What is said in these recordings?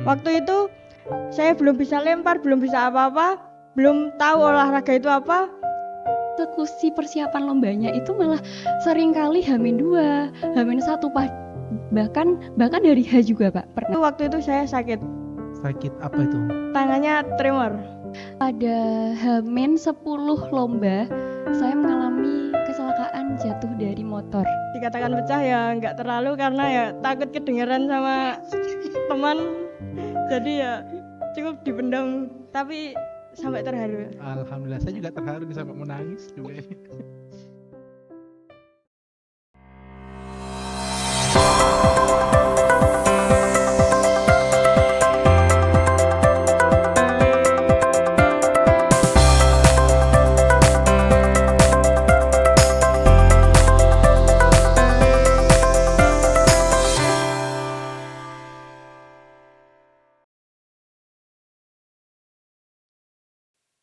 Waktu itu saya belum bisa lempar, belum bisa apa-apa, belum tahu olahraga itu apa. Eksekusi persiapan lombanya itu malah seringkali H-2, H-1, bahkan dari H juga Pak pernah. Waktu itu saya sakit. Sakit apa itu? Tangannya tremor. Pada H-10 lomba, saya mengalami kecelakaan jatuh dari motor. Dikatakan pecah ya nggak terlalu karena ya takut kedengeran sama teman. Jadi ya cukup dipendam, tapi sampai terharu. Alhamdulillah, saya juga terharu sampai menangis juga.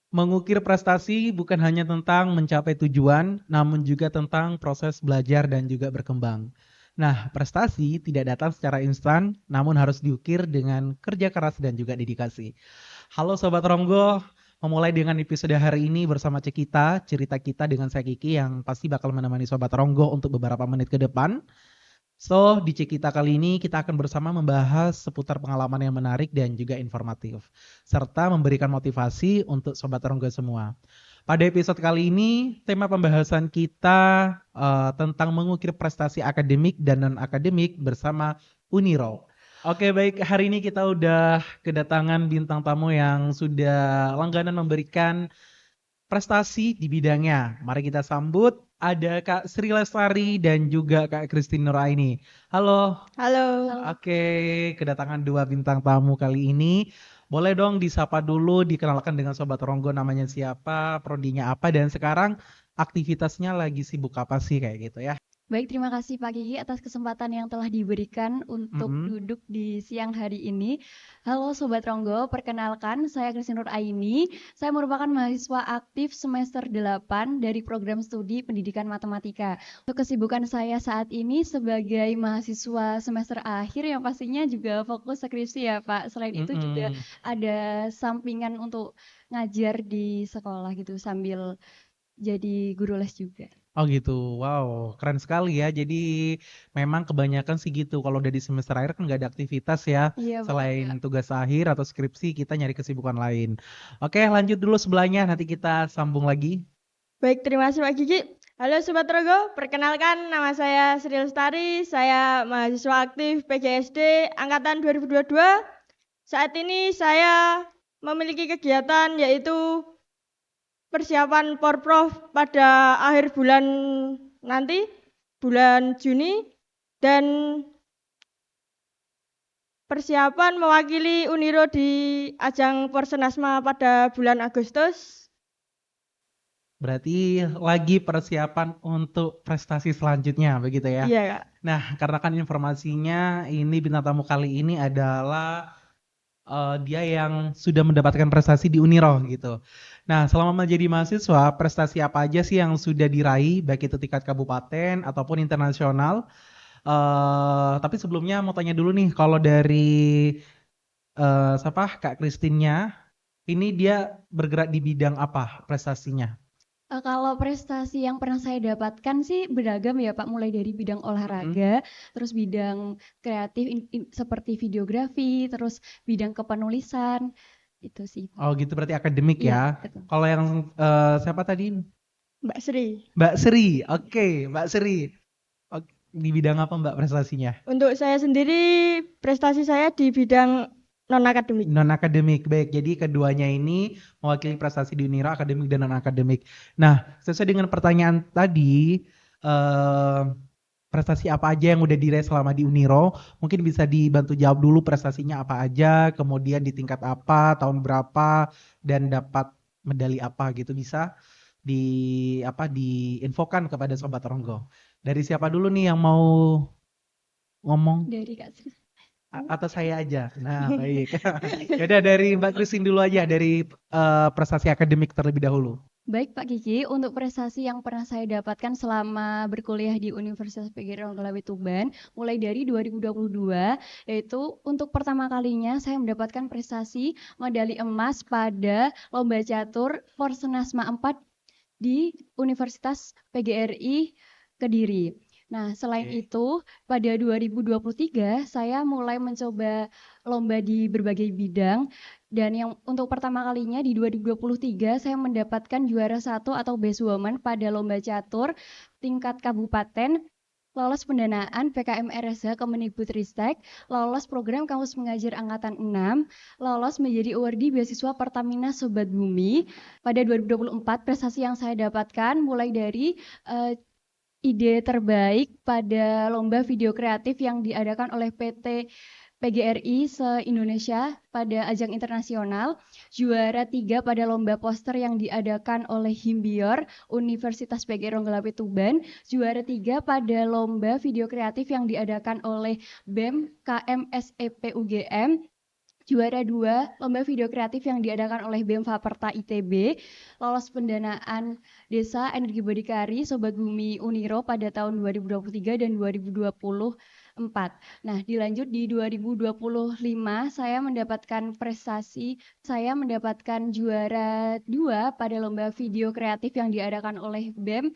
Mengukir prestasi bukan hanya tentang mencapai tujuan, namun juga tentang proses belajar dan juga berkembang. Nah, prestasi tidak datang secara instan, namun harus diukir dengan kerja keras dan juga dedikasi. Halo Sobat Ronggo, memulai dengan episode hari ini bersama Cekita, cerita kita dengan saya Kiki yang pasti bakal menemani Sobat Ronggo untuk beberapa menit ke depan. So, di Cekita kali ini kita akan bersama membahas seputar pengalaman yang menarik dan juga informatif, serta memberikan motivasi untuk Sobat Rongga semua. Pada episode kali ini, tema pembahasan kita tentang mengukir prestasi akademik dan non-akademik bersama Uniro. Oke, baik, hari ini kita udah kedatangan bintang tamu yang sudah langganan memberikan prestasi di bidangnya. Mari kita sambut ada Kak Sri Lestari dan juga Kak Christine Nuraini. Halo. Halo. Oke, kedatangan dua bintang tamu kali ini. Boleh dong disapa dulu, dikenalkan dengan Sobat Ronggo namanya siapa, prodinya apa, dan sekarang aktivitasnya lagi sibuk apa sih kayak gitu ya. Baik, terima kasih Pak Kiki atas kesempatan yang telah diberikan untuk duduk di siang hari ini. Halo Sobat Ronggo, perkenalkan saya Christine Nuraini. Saya merupakan mahasiswa aktif semester 8 dari program studi pendidikan matematika. Untuk kesibukan saya saat ini sebagai mahasiswa semester akhir yang pastinya juga fokus skripsi ya Pak. Selain itu juga ada sampingan untuk ngajar di sekolah gitu sambil jadi guru les juga. Oh gitu, wow, keren sekali ya. Jadi memang kebanyakan sih gitu. Kalau udah di semester akhir kan nggak ada aktivitas ya. Iya, Selain tugas akhir atau skripsi, kita nyari kesibukan lain. Oke, lanjut dulu sebelahnya. Nanti kita sambung lagi. Baik, terima kasih Pak Gigi. Halo Sobat Rogo, perkenalkan nama saya Sri Lestari. Saya mahasiswa aktif PJSD Angkatan 2022. Saat ini saya memiliki kegiatan yaitu persiapan Porprov pada akhir bulan nanti, bulan Juni, dan persiapan mewakili Uniro di ajang Porsenasma pada bulan Agustus. Berarti lagi persiapan untuk prestasi selanjutnya, begitu ya? Iya, Kak. Nah, karena kan informasinya ini bintang tamu kali ini adalah dia yang sudah mendapatkan prestasi di Uniro gitu. Nah, selama menjadi mahasiswa, prestasi apa aja sih yang sudah diraih, baik itu tingkat kabupaten ataupun internasional? Tapi sebelumnya mau tanya dulu nih, kalau dari siapa Kak Christine-nya, ini dia bergerak di bidang apa prestasinya? Kalau prestasi yang pernah saya dapatkan sih beragam ya Pak, mulai dari bidang olahraga, terus bidang kreatif seperti videografi, terus bidang kepenulisan, itu sih. Oh gitu, berarti akademik Iya, ya. betul. Kalau yang siapa tadi? Mbak Sri. Mbak Sri, oke, Mbak Sri. Di bidang apa Mbak prestasinya? Untuk saya sendiri, prestasi saya di bidang non-akademik. Non-akademik, baik. Jadi keduanya ini mewakili prestasi di Unira, akademik dan non-akademik. Nah, sesuai dengan pertanyaan tadi, prestasi apa aja yang udah diraih selama di Uniro? Mungkin bisa dibantu jawab dulu prestasinya apa aja, kemudian di tingkat apa, tahun berapa, dan dapat medali apa gitu bisa diinfokan kepada Sobat Ronggo. Dari siapa dulu nih yang mau ngomong? Dari Kak Sri. Atau saya aja? Nah, baik. Ya udah dari Mbak Christine dulu aja dari prestasi akademik terlebih dahulu. Baik Pak Kiki, untuk prestasi yang pernah saya dapatkan selama berkuliah di Universitas PGRI Ronggolawe Tuban, mulai dari 2022, yaitu untuk pertama kalinya saya mendapatkan prestasi medali emas pada Lomba Catur Porsenasma 4 di Universitas PGRI Kediri. Nah, selain itu, pada 2023 saya mulai mencoba lomba di berbagai bidang dan yang untuk pertama kalinya di 2023 saya mendapatkan juara 1 atau Best Woman pada lomba catur tingkat kabupaten, lolos pendanaan PKM RSH Kemendikbudristek, lolos program Kampus Mengajar Angkatan 6, lolos menjadi awardee beasiswa Pertamina Sobat Bumi. Pada 2024 prestasi yang saya dapatkan mulai dari ide terbaik pada lomba video kreatif yang diadakan oleh PT PGRI se-Indonesia pada ajang internasional, juara 3 pada lomba poster yang diadakan oleh Himbior Universitas PGRI Ronggolawe Tuban, juara 3 pada lomba video kreatif yang diadakan oleh BEM KMSEP UGM, juara 2 lomba video kreatif yang diadakan oleh BEM Faperta ITB, lolos pendanaan Desa Energi Berdikari Sobat Bumi Uniro pada tahun 2023 dan 2024. Nah, dilanjut di 2025 saya mendapatkan prestasi, saya mendapatkan juara 2 pada lomba video kreatif yang diadakan oleh BEM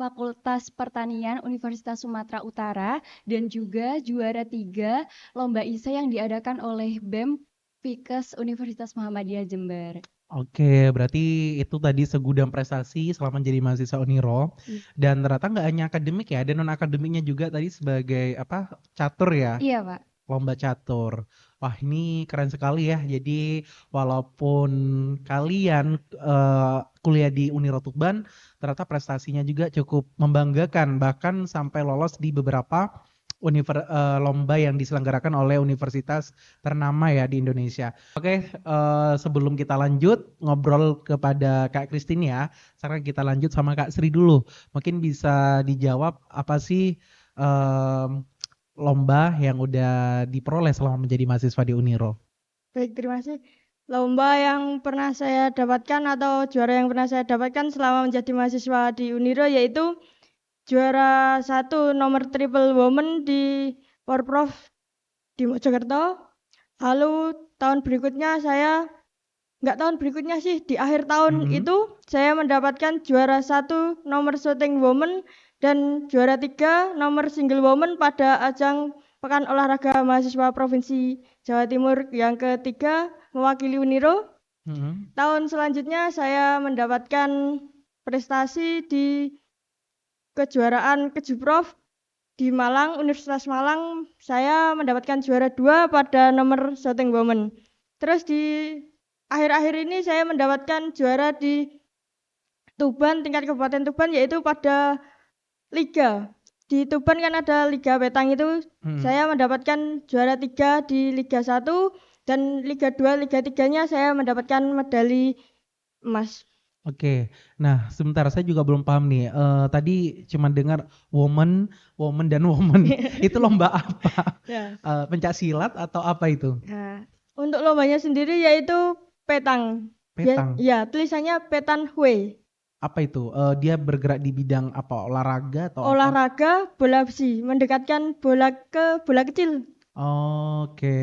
Fakultas Pertanian Universitas Sumatera Utara dan juga juara 3 lomba ISE yang diadakan oleh BEM Fikes Universitas Muhammadiyah Jember. Oke, berarti itu tadi segudang prestasi selama menjadi mahasiswa Uniro. Dan ternyata nggak hanya akademik ya, ada non akademiknya juga tadi sebagai apa catur ya, Iya, Pak. lomba catur. Wah ini keren sekali ya. Jadi walaupun kalian kuliah di Uniro Tuban, ternyata prestasinya juga cukup membanggakan, bahkan sampai lolos di beberapa lomba yang diselenggarakan oleh universitas ternama ya di Indonesia. Oke, sebelum kita lanjut ngobrol kepada Kak Christine ya, sekarang kita lanjut sama Kak Sri dulu. Mungkin bisa dijawab apa sih lomba yang udah diperoleh selama menjadi mahasiswa di Uniro? Baik, terima kasih. Lomba yang pernah saya dapatkan atau juara yang pernah saya dapatkan selama menjadi mahasiswa di Uniro yaitu juara 1 nomor triple woman di Porprov di Mojokerto. Lalu tahun berikutnya nggak tahun berikutnya sih, di akhir tahun itu saya mendapatkan juara 1 nomor shooting woman dan juara 3 nomor single woman pada ajang Pekan Olahraga Mahasiswa Provinsi Jawa Timur yang ketiga mewakili Uniro. Tahun selanjutnya saya mendapatkan prestasi di kejuaraan Kejuprov di Malang, Universitas Malang. Saya mendapatkan juara 2 pada nomor shooting woman. Terus di akhir-akhir ini saya mendapatkan juara di Tuban, tingkat Kabupaten Tuban, yaitu pada Liga. Di Tuban kan ada Liga Petang itu, saya mendapatkan juara 3 di Liga 1 dan Liga 2, Liga 3-nya saya mendapatkan medali emas. Oke, nah sebentar saya juga belum paham nih. Tadi cuma dengar woman dan woman. Itu lomba apa? Ya. Pencak silat atau apa itu? Nah, untuk lombanya sendiri yaitu petang. Petang. Ya, tulisannya petan hui. Apa itu? Dia bergerak di bidang apa? Olahraga atau apa? Olahraga bola besi, mendekatkan bola ke bola kecil. Oke,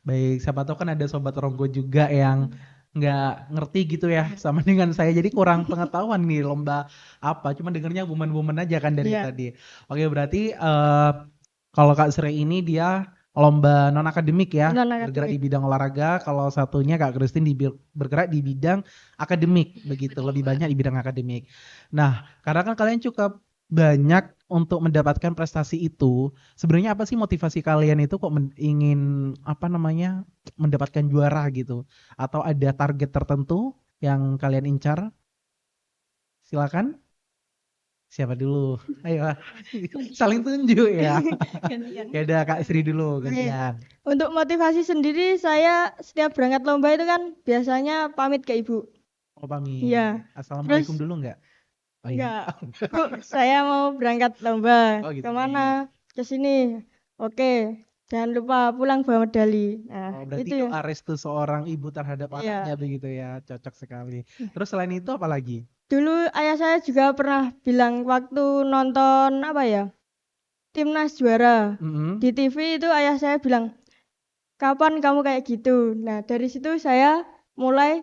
baik. Siapa tahu kan ada sobat Ronggo juga yang nggak ngerti gitu ya sama dengan saya. Jadi kurang pengetahuan nih lomba apa. Cuma dengernya woman aja kan dari tadi. Oke, berarti kalau Kak Sri ini dia lomba non akademik ya, bergerak di bidang olahraga. Kalau satunya Kak Christine bergerak di bidang akademik, begitu. Lebih banyak di bidang akademik. Nah, karena kan kalian cukup banyak untuk mendapatkan prestasi itu. Sebenarnya apa sih motivasi kalian itu kok ingin apa namanya mendapatkan juara gitu? Atau ada target tertentu yang kalian incar? Silakan. Siapa dulu? Ayo, saling tunjuk ya. Ya udah Kak Sri dulu gantian. Untuk motivasi sendiri, saya setiap berangkat lomba itu kan biasanya pamit ke ibu. Oh pamit. Iya. Assalamualaikum dulu enggak? Oh, iya. Enggak. Bu, saya mau berangkat lomba. Oh, gitu. Kemana? Ke sini. Oke. jangan lupa pulang bawa medali. Nah, Oh, berarti itu ya. doa restu seorang ibu terhadap Iya. anaknya begitu ya, cocok sekali. Terus selain itu apa lagi? Dulu ayah saya juga pernah bilang waktu nonton apa ya? Timnas juara. Mm-mm. Di TV itu ayah saya bilang, "Kapan kamu kayak gitu?" Nah, dari situ saya mulai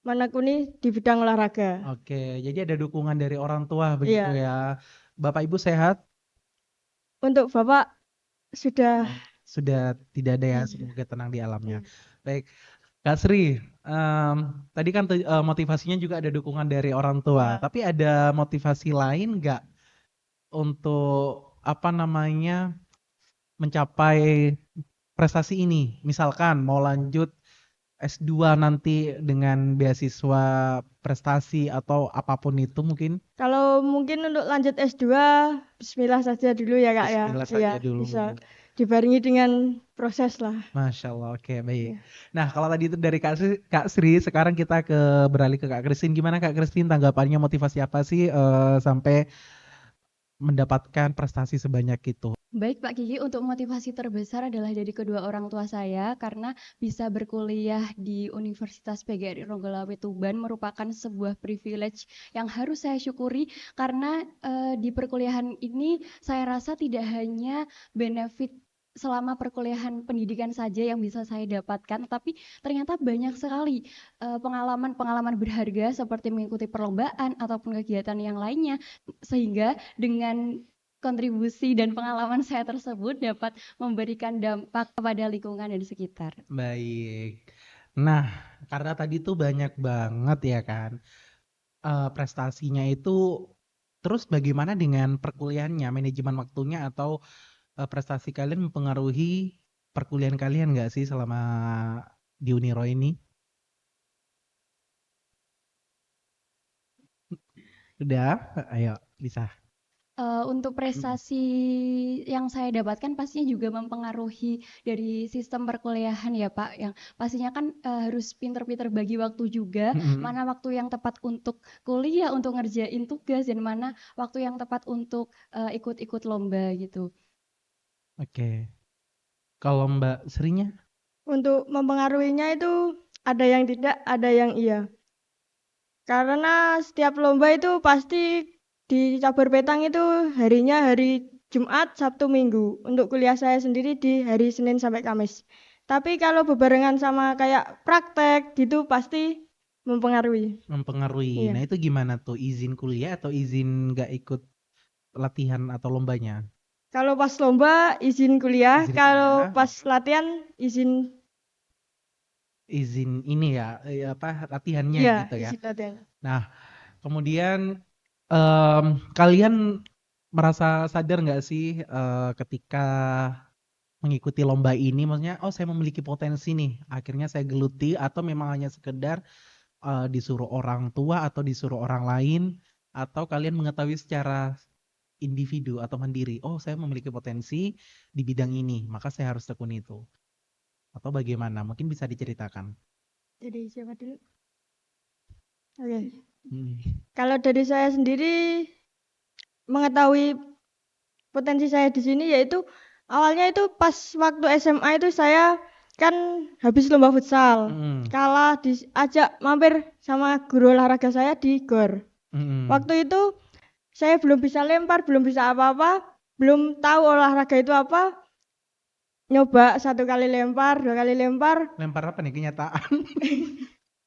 menekuni di bidang olahraga. Oke, jadi ada dukungan dari orang tua begitu Iya. ya. Bapak Ibu sehat? Untuk Bapak sudah Sudah tidak ada ya, iya. semoga tenang di alamnya. Iya. Baik, Kak Sri, tadi kan motivasinya juga ada dukungan dari orang tua, Iya. tapi ada motivasi lain nggak untuk apa namanya mencapai prestasi ini? Misalkan mau lanjut S2 nanti dengan beasiswa prestasi atau apapun itu mungkin. Kalau mungkin untuk lanjut S2, bismillah saja dulu ya Kak ya. Bismillah Iya, saja dulu. bisa dibarengi dengan proses lah. Masya Allah, oke baik. Iya. Nah kalau tadi itu dari Kak Sri, sekarang kita beralih ke Kak Christine. Gimana Kak Christine tanggapannya, motivasi apa sih sampai mendapatkan prestasi sebanyak itu? Baik Pak Kiki, untuk motivasi terbesar adalah dari kedua orang tua saya karena bisa berkuliah di Universitas PGRI Ronggolawe Tuban merupakan sebuah privilege yang harus saya syukuri karena di perkuliahan ini saya rasa tidak hanya benefit selama perkuliahan pendidikan saja yang bisa saya dapatkan, tapi ternyata banyak sekali pengalaman-pengalaman berharga seperti mengikuti perlombaan ataupun kegiatan yang lainnya, sehingga dengan kontribusi dan pengalaman saya tersebut dapat memberikan dampak kepada lingkungan dan sekitar. Baik. Nah, karena tadi tuh banyak banget ya kan prestasinya itu. Terus bagaimana dengan perkuliahannya, manajemen waktunya atau prestasi kalian mempengaruhi perkuliahan kalian nggak sih selama di Uniro ini? Udah, ayo bisa. Untuk prestasi yang saya dapatkan pastinya juga mempengaruhi dari sistem perkuliahan ya Pak, yang pastinya kan harus pinter-pinter bagi waktu juga, Mm-mm. mana waktu yang tepat untuk kuliah, untuk ngerjain tugas, dan mana waktu yang tepat untuk ikut-ikut lomba gitu. Oke. Kalau Mbak Srinya? Untuk mempengaruhinya itu ada yang tidak, ada yang iya. Karena setiap lomba itu pasti di cabur petang itu harinya hari Jumat, Sabtu, Minggu. Untuk kuliah saya sendiri di hari Senin sampai Kamis. Tapi kalau bebarengan sama kayak praktek gitu pasti mempengaruhi. Mempengaruhi. Iya. Nah itu gimana tuh? Izin kuliah atau izin nggak ikut latihan atau lombanya? Kalau pas lomba izin kuliah, Izin kalau kuliah, pas latihan izin izin ini ya, apa latihannya iya, gitu ya. izin latihan. Nah, kemudian kalian merasa sadar nggak sih ketika mengikuti lomba ini, maksudnya, oh saya memiliki potensi nih, akhirnya saya geluti atau memang hanya sekedar disuruh orang tua atau disuruh orang lain, atau kalian mengetahui secara individu atau mandiri, oh saya memiliki potensi di bidang ini, maka saya harus tekuni itu. Atau bagaimana? Mungkin bisa diceritakan. Jadi siapa dulu? Oke. Hmm. Kalau dari saya sendiri mengetahui potensi saya di sini yaitu awalnya itu pas waktu SMA itu saya kan habis lomba futsal. Mm-mm. Kalah diajak mampir sama guru olahraga saya di GOR. Mm-mm. Waktu itu saya belum bisa lempar, belum bisa apa-apa, belum tahu olahraga itu apa. Nyoba 1 kali lempar, 2 kali lempar, Lempar apa nih kenyataan?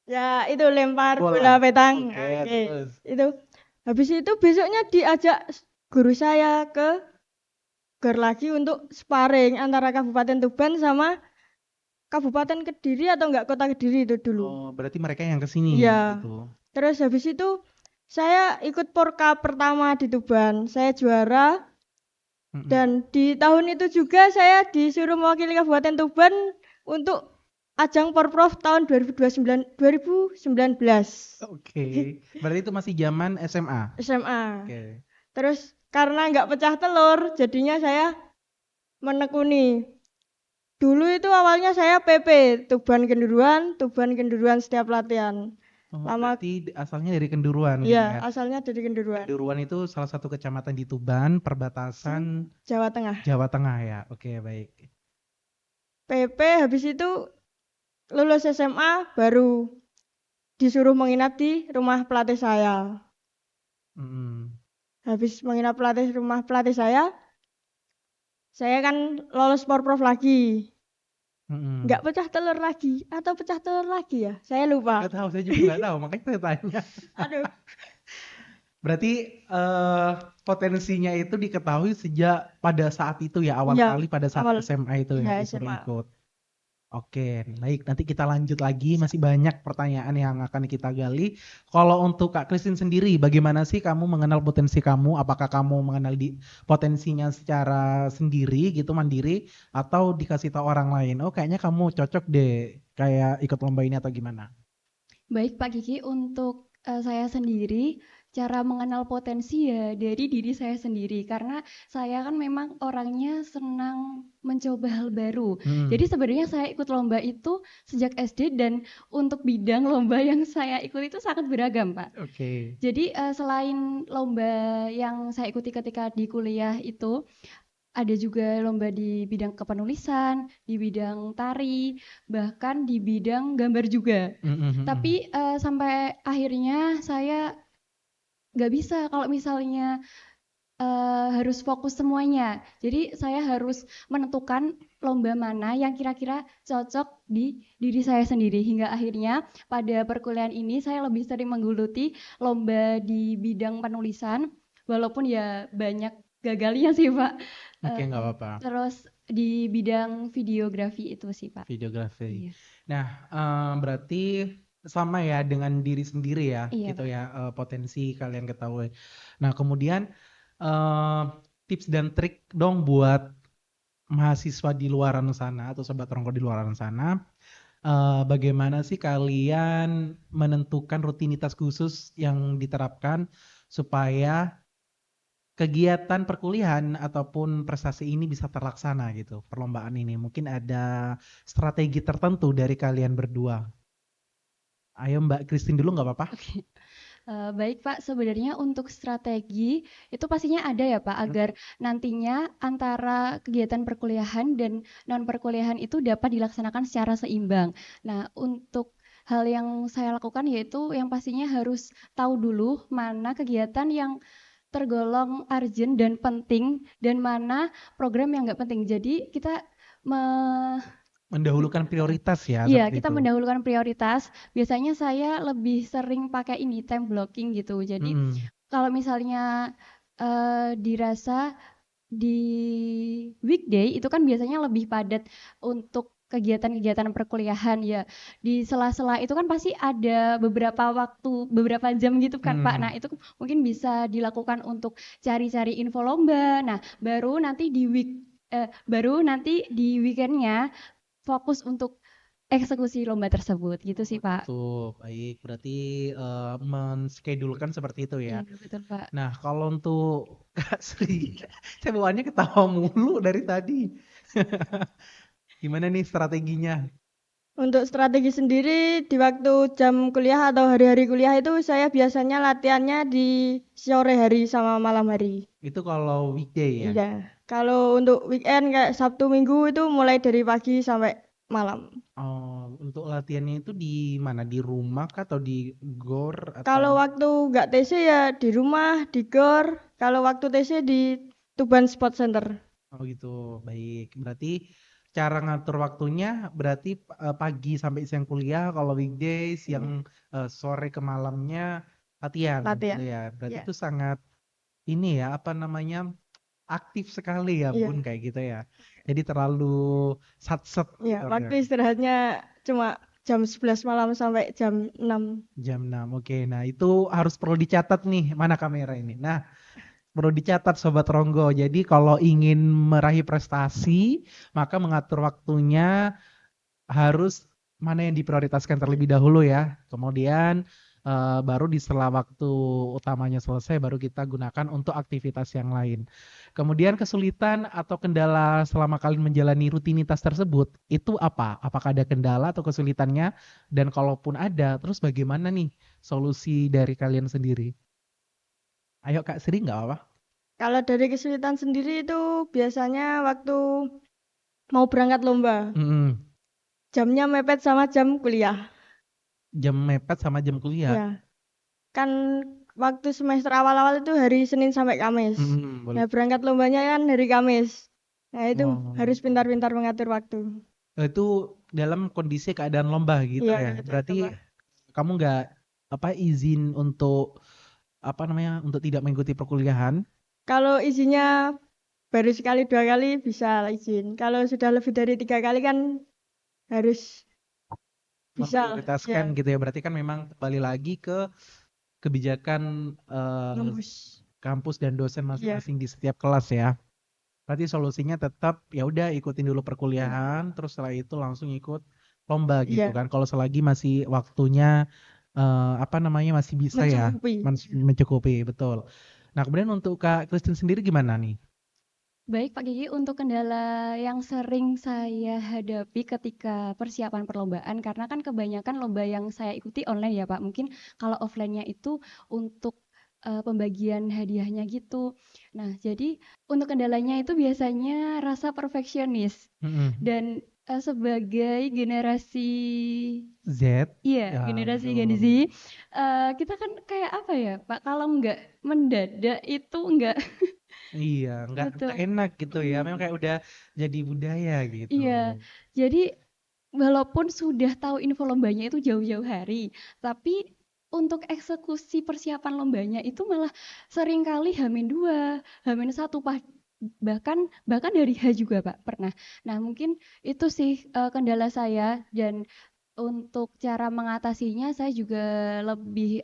ya itu lempar Bola. bola petang. Oke, Oke. terus. Itu habis itu besoknya diajak guru saya ke GOR lagi untuk sparring antara Kabupaten Tuban sama Kabupaten Kediri atau enggak Kota Kediri itu dulu. Oh, berarti mereka yang kesini Iya. gitu. Terus habis itu saya ikut Porka pertama di Tuban. Saya juara Mm-mm. dan di tahun itu juga saya disuruh mewakili Kabupaten Tuban untuk ajang Porprov tahun 2019. Oke, berarti itu masih zaman SMA. SMA. Oke. Terus karena nggak pecah telur, jadinya saya menekuni. Dulu itu awalnya saya PP, Tuban Kenduruan setiap latihan. Oh, Lama, berarti asalnya dari Kenduruan gitu iya, ya. asalnya dari Kenduruan, Kenduruan itu salah satu kecamatan di Tuban, perbatasan Jawa Tengah. Jawa Tengah ya. Oke, baik. PP, habis itu lulus SMA baru disuruh menginap di rumah pelatih saya. Mm-mm. Habis menginap rumah pelatih saya kan lolos Porprov lagi. Mm-mm. Nggak pecah telur lagi atau pecah telur lagi ya? Saya lupa. Nggak tahu, saya juga nggak tahu, makanya saya tanya. Aduh. Berarti potensinya itu diketahui sejak pada saat itu ya, awal Iya, kali pada saat awal SMA itu ya iya disuruh SMA. ikut. Oke, baik. Nanti kita lanjut lagi. Masih banyak pertanyaan yang akan kita gali. Kalau untuk Kak Christine sendiri, bagaimana sih kamu mengenal potensi kamu? Apakah kamu mengenal potensinya secara sendiri gitu, mandiri, atau dikasih tahu orang lain? Oh, kayaknya kamu cocok deh kayak ikut lomba ini atau gimana? Baik Pak Kiki, untuk saya sendiri, cara mengenal potensi ya dari diri saya sendiri. Karena saya kan memang orangnya senang mencoba hal baru. Hmm, Jadi sebenarnya saya ikut lomba itu sejak SD dan untuk bidang lomba yang saya ikut itu sangat beragam Pak. oke. Jadi selain lomba yang saya ikuti ketika di kuliah itu, ada juga lomba di bidang kepenulisan, di bidang tari, bahkan di bidang gambar juga. Hmm, hmm, hmm, hmm. Tapi sampai akhirnya saya nggak bisa kalau misalnya harus fokus semuanya. Jadi saya harus menentukan lomba mana yang kira-kira cocok di diri saya sendiri. Hingga akhirnya pada perkuliahan ini saya lebih sering menggeluti lomba di bidang penulisan, walaupun ya banyak gagalnya sih Pak. Oke, Eh, nggak apa-apa. Terus di bidang videografi itu sih Pak. Videografi. Iya, Nah, berarti sama ya dengan diri sendiri ya, iya gitu Pak. ya, potensi kalian ketahui. Nah, kemudian eh, tips dan trik dong buat mahasiswa di luaran sana atau sobat ronggo di luaran sana, bagaimana sih kalian menentukan rutinitas khusus yang diterapkan supaya kegiatan perkuliahan ataupun prestasi ini bisa terlaksana gitu, perlombaan ini. Mungkin ada strategi tertentu dari kalian berdua. Ayo Mbak Christine dulu nggak apa-apa? Oke. Baik Pak, sebenarnya untuk strategi itu pastinya ada ya Pak, Hmm. agar nantinya antara kegiatan perkuliahan dan non perkuliahan itu dapat dilaksanakan secara seimbang. Nah, untuk hal yang saya lakukan yaitu yang pastinya harus tahu dulu mana kegiatan yang tergolong urgent dan penting dan mana program yang nggak penting. Jadi kita me- Mendahulukan prioritas ya, Iya, seperti kita itu. mendahulukan prioritas. Biasanya saya lebih sering pakai ini time blocking gitu. Jadi Mm-mm. kalau misalnya dirasa di weekday itu kan biasanya lebih padat untuk kegiatan-kegiatan perkuliahan ya. Di sela-sela itu kan pasti ada beberapa waktu, beberapa jam gitu kan Pak. Nah, Mm. itu mungkin bisa dilakukan untuk cari-cari info lomba. Nah, baru nanti di weekendnya fokus untuk eksekusi lomba tersebut gitu Oh sih Pak. gitu, baik. Berarti menschedulekan seperti itu ya. Iya betul Pak. Nah, kalau untuk Kak Sri, saya bawaannya ketawa mulu dari tadi. Gimana nih strateginya? Untuk strategi sendiri di waktu jam kuliah atau hari-hari kuliah itu saya biasanya latihannya di sore hari sama malam hari. Itu kalau weekday ya? Iya. Kalau untuk weekend kayak Sabtu Minggu itu mulai dari pagi sampai malam. Oh, untuk latihannya itu di mana? Di rumah kah atau di gor atau? Kalau waktu nggak TC ya di rumah, di GOR. Kalau waktu TC di Tuban Sport Center. Oh gitu, baik. Berarti cara ngatur waktunya berarti pagi sampai siang kuliah, kalau weekday siang Iya. sore ke malamnya latihan gitu Latihan. ya. Berarti Ya. itu sangat ini ya, apa namanya? Aktif sekali ya, Bun, Iya. kayak gitu ya. Jadi terlalu satset Iya, gitu ya. waktu istirahatnya cuma jam 11 malam sampai jam 6. Jam 6. Oke, nah itu harus perlu dicatat nih, mana kamera ini. Nah, perlu dicatat Sobat Ronggo. Jadi kalau ingin meraih prestasi, maka mengatur waktunya harus mana yang diprioritaskan terlebih dahulu ya. Kemudian baru di setelah waktu utamanya selesai, baru kita gunakan untuk aktivitas yang lain. Kemudian kesulitan atau kendala selama kalian menjalani rutinitas tersebut, itu apa? Apakah ada kendala atau kesulitannya? Dan kalaupun ada, terus bagaimana nih solusi dari kalian sendiri? Ayo Kak Sri, nggak apa-apa? Kalau dari kesulitan sendiri itu biasanya waktu mau berangkat lomba. Mm-mm. Jamnya mepet sama jam kuliah. Jam mepet sama jam kuliah. Ya. Kan waktu semester awal-awal itu hari Senin sampai Kamis. Boleh. Nah, berangkat lombanya kan hari Kamis. Nah, itu Oh. harus pintar-pintar mengatur waktu. Itu dalam kondisi keadaan lomba gitu Iya, ya. keadaan Berarti lomba. kamu nggak izin untuk untuk tidak mengikuti perkuliahan? Kalau izinnya baru sekali 2 kali bisa izin. Kalau sudah lebih dari 3 kali kan harus bisa. Memprioritaskan Ya, gitu ya. Berarti kan memang kembali lagi ke kebijakan ngembus. kampus dan dosen Iya, masing-masing di setiap kelas ya. Berarti solusinya tetap ya udah ikutin dulu perkuliahan, terus setelah itu langsung ikut lomba gitu iya, kan. Kalau selagi masih waktunya masih bisa ya, mencukupi. mencukupi, betul. Nah, kemudian untuk Kak Christine sendiri gimana nih? Baik Pak Gigi, untuk kendala yang sering saya hadapi ketika persiapan perlombaan, karena kan kebanyakan lomba yang saya ikuti online ya Pak. Mungkin kalau offline-nya itu untuk pembagian hadiahnya gitu. Nah, jadi untuk kendalanya itu biasanya rasa perfeksionis. Mm-mm. Dan sebagai generasi, Z, iya, ya generasi Gen Z, betul. kita kan kayak apa ya Pak, kalau nggak mendadak itu nggak Iya, nggak betul. enak gitu ya. Memang Mm, kayak udah jadi budaya gitu. iya, jadi walaupun sudah tahu info lombanya itu jauh-jauh hari, tapi untuk eksekusi persiapan lombanya itu malah seringkali H-2, H-1, bahkan bahkan dari H juga Pak, pernah. Nah, mungkin itu sih kendala saya, dan untuk cara mengatasinya saya juga lebih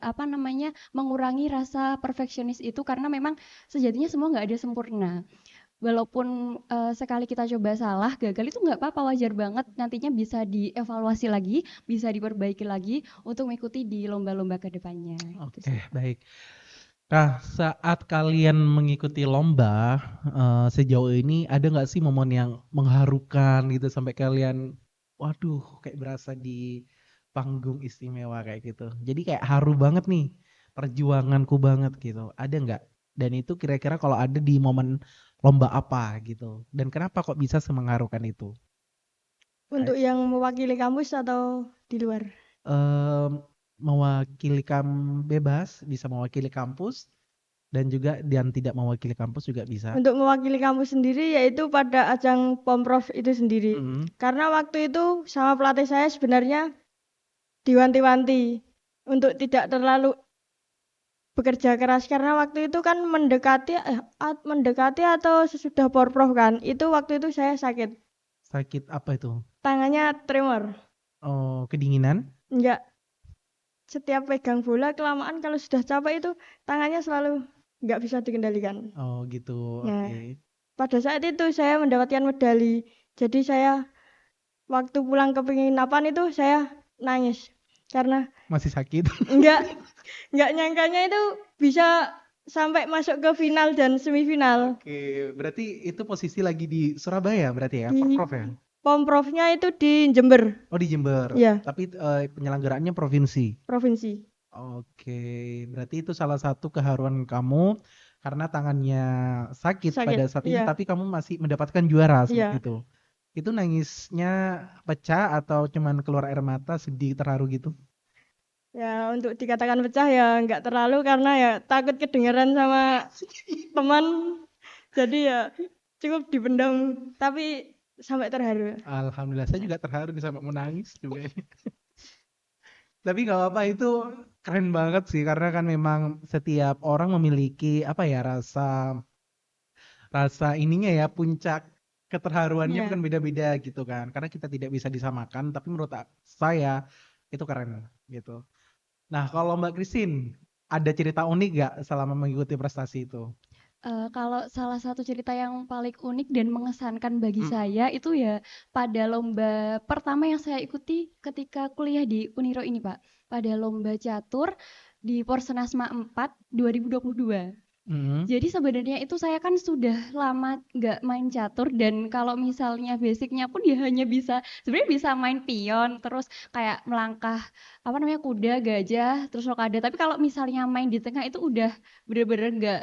mengurangi rasa perfeksionis itu, karena memang sejatinya semua nggak ada sempurna. Walaupun sekali kita coba salah, gagal itu nggak apa-apa, wajar banget. Nantinya bisa dievaluasi lagi, bisa diperbaiki lagi untuk mengikuti di lomba-lomba ke depannya. Gitu Oke, sih. baik. Nah, saat kalian mengikuti lomba, sejauh ini ada nggak sih momen yang mengharukan gitu sampai kalian, waduh, kayak berasa di panggung istimewa kayak gitu. Jadi kayak haru banget nih, perjuanganku banget gitu. Ada nggak? Dan itu kira-kira kalau ada di momen lomba apa gitu? Dan kenapa kok bisa semengharukan itu? Untuk yang mewakili kampus atau di luar? Em, Mewakili bebas, bisa mewakili kampus dan juga dan tidak mewakili kampus juga bisa. Untuk mewakili kampus sendiri yaitu pada ajang Pomprov itu sendiri. Mm. Karena waktu itu sama pelatih saya sebenarnya diwanti-wanti untuk tidak terlalu bekerja keras, karena waktu itu kan mendekati atau sesudah Porprov kan. Itu waktu itu saya sakit. Sakit apa itu? Tangannya tremor. Oh, kedinginan? Enggak, setiap pegang bola kelamaan kalau sudah capek itu tangannya selalu enggak bisa dikendalikan. Oh, gitu. Nah, Oke. pada saat itu saya mendapatkan medali. Jadi saya waktu pulang ke penginapan itu saya nangis karena Masih sakit. enggak enggak nyangkanya itu bisa sampai masuk ke final dan semifinal. Oke, berarti itu posisi lagi di Surabaya berarti ya, Di Porprov ya? Pomprovnya itu di Jember. Oh, di Jember. Ya, Tapi penyelenggaraannya provinsi. provinsi. Oke, berarti itu salah satu keharuan kamu karena tangannya sakit Sakit. pada saat itu, Iya, tapi kamu masih mendapatkan juara seperti iya. itu. Itu nangisnya pecah atau cuman keluar air mata, sedih, terharu gitu? Ya, untuk dikatakan pecah ya enggak terlalu, karena ya takut kedengaran sama teman. Jadi ya cukup dipendam, tapi sampai terharu. Alhamdulillah, saya juga terharu nih sampai mau nangis juga ini. Tapi nggak apa-apa, itu keren banget sih karena kan memang setiap orang memiliki rasa rasa ininya ya, puncak keterharuannya Ya. bukan beda-beda gitu kan. Karena kita tidak bisa disamakan, tapi menurut saya itu keren gitu. Nah, kalau Mbak Christine, ada cerita unik nggak selama mengikuti prestasi itu? Kalau salah satu cerita yang paling unik dan mengesankan bagi Mm. saya itu ya pada lomba pertama yang saya ikuti ketika kuliah di Uniro ini Pak. Pada lomba catur di Porsenasma 4 2022. Mm. Jadi sebenarnya itu saya kan sudah lama nggak main catur, dan kalau misalnya basicnya pun ya hanya bisa, sebenarnya bisa main pion, terus kayak melangkah kuda, gajah, terus rokade. Tapi kalau misalnya main di tengah itu udah bener-bener nggak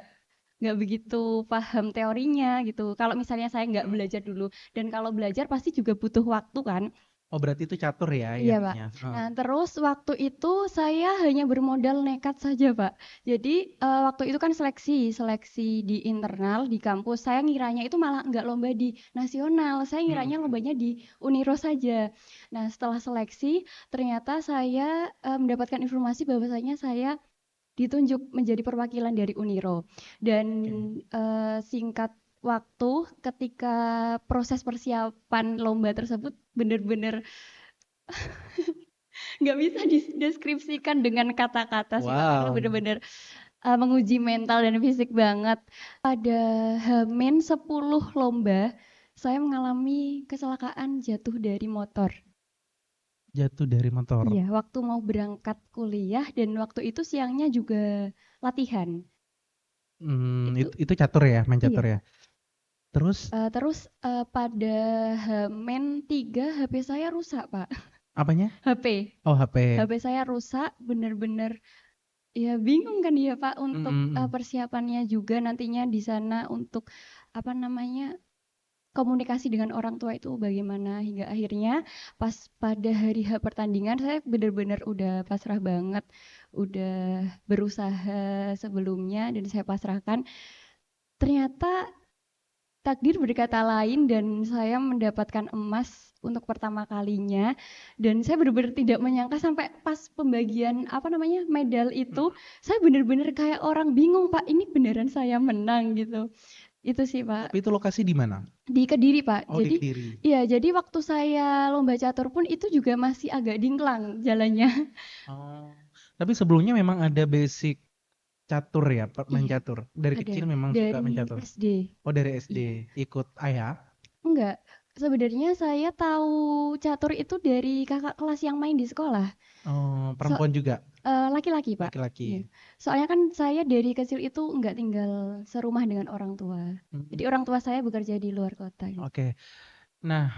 nggak begitu paham teorinya gitu. Kalau misalnya saya nggak belajar dulu, dan kalau belajar pasti juga butuh waktu kan. Oh, berarti itu catur ya Iya, Pak. ininya. Nah, terus waktu itu saya hanya bermodal nekat saja, Pak. Jadi waktu itu kan seleksi di internal di kampus. Saya ngiranya itu malah nggak lomba di nasional. Saya ngiranya lombanya di Uniro saja. Nah, setelah seleksi ternyata saya mendapatkan informasi bahwasanya saya ditunjuk menjadi perwakilan dari Uniro. Dan singkat waktu ketika proses persiapan lomba tersebut benar-benar nggak bisa dideskripsikan dengan kata-kata sih, Pak, karena Wow. benar-benar menguji mental dan fisik banget. Pada H-10 lomba, saya mengalami kecelakaan jatuh dari motor. Jatuh dari motor. Iya, waktu mau berangkat kuliah dan waktu itu siangnya juga latihan. Itu catur ya, main catur Iya. ya. Terus Terus pada H-3 HP saya rusak, Pak. apanya? HP. Oh, HP. HP saya rusak, bener-bener ya bingung kan ya Pak untuk persiapannya juga nantinya di sana untuk apa namanya komunikasi dengan orang tua itu bagaimana, hingga akhirnya pas pada hari H pertandingan saya bener-bener udah pasrah banget, udah berusaha sebelumnya dan saya pasrahkan. Ternyata takdir berkata lain dan saya mendapatkan emas untuk pertama kalinya, dan saya benar-benar tidak menyangka sampai pas pembagian apa namanya medal itu saya benar-benar kayak orang bingung, Pak, ini beneran saya menang gitu. Itu sih, Pak. Tapi itu lokasi di mana? Di Kediri, Pak. Oh, di Jadi Kediri. iya, jadi waktu saya lomba catur pun itu juga masih agak dingklang jalannya. Oh. Tapi sebelumnya memang ada basic catur ya, main Iya, catur. Dari ada kecil memang suka main dari catur. SD. Oh, dari SD. Iya. Ikut ayah. Enggak, sebenarnya saya tahu catur itu dari kakak kelas yang main di sekolah. Oh, So, perempuan juga. laki-laki, Pak. Laki-laki. Iya. Soalnya kan saya dari kecil itu enggak tinggal serumah dengan orang tua. Jadi orang tua saya bekerja di luar kota gitu. Oke. Nah,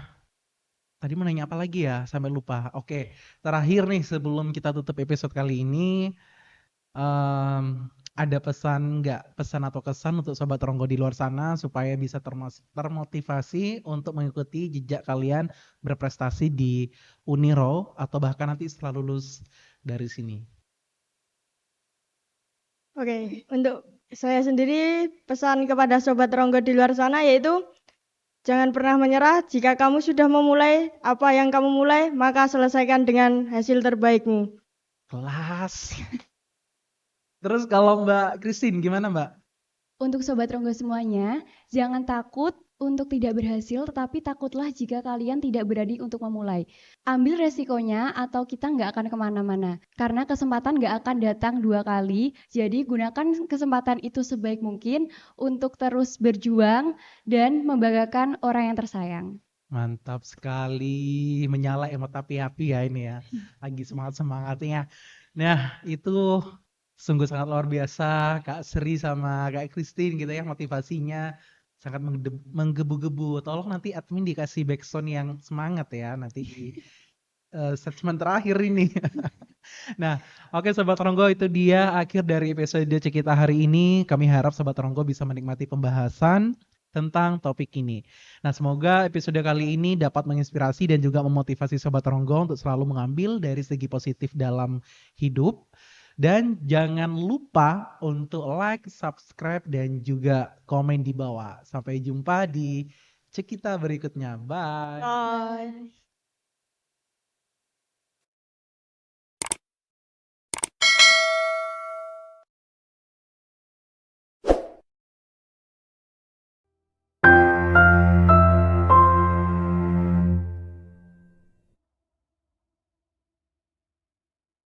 tadi mau nanya apa lagi ya? Sampai lupa. Oke, terakhir nih sebelum kita tutup episode kali ini, ada pesan nggak? Pesan atau kesan untuk Sobat Ronggo di luar sana supaya bisa termotivasi untuk mengikuti jejak kalian berprestasi di Uniro atau bahkan nanti setelah lulus dari sini. Oke, untuk saya sendiri pesan kepada Sobat Ronggo di luar sana yaitu jangan pernah menyerah. Jika kamu sudah memulai apa yang kamu mulai, maka selesaikan dengan hasil terbaikmu. Kelas. Terus kalau Mbak Christine gimana Mbak? Untuk Sobat Ronggo semuanya, jangan takut untuk tidak berhasil, tetapi takutlah jika kalian tidak berani untuk memulai. Ambil resikonya atau kita nggak akan kemana-mana. Karena kesempatan nggak akan datang 2 kali, jadi gunakan kesempatan itu sebaik mungkin untuk terus berjuang dan membanggakan orang yang tersayang. Mantap sekali, menyala emot api-api ya ini ya. Lagi semangat-semangatnya. Nah, itu sungguh sangat luar biasa Kak Sri sama Kak Christine gitu ya, motivasinya sangat menggebu-gebu. Tolong nanti admin dikasih backsound yang semangat ya nanti di statement terakhir ini. Nah, oke Sobat Ronggo, itu dia akhir dari episode Cekita hari ini. Kami harap Sobat Ronggo bisa menikmati pembahasan tentang topik ini. Nah, semoga episode kali ini dapat menginspirasi dan juga memotivasi Sobat Ronggo untuk selalu mengambil dari segi positif dalam hidup. Dan jangan lupa untuk like, subscribe, dan juga komen di bawah. Sampai jumpa di Cekita berikutnya. Bye. Bye.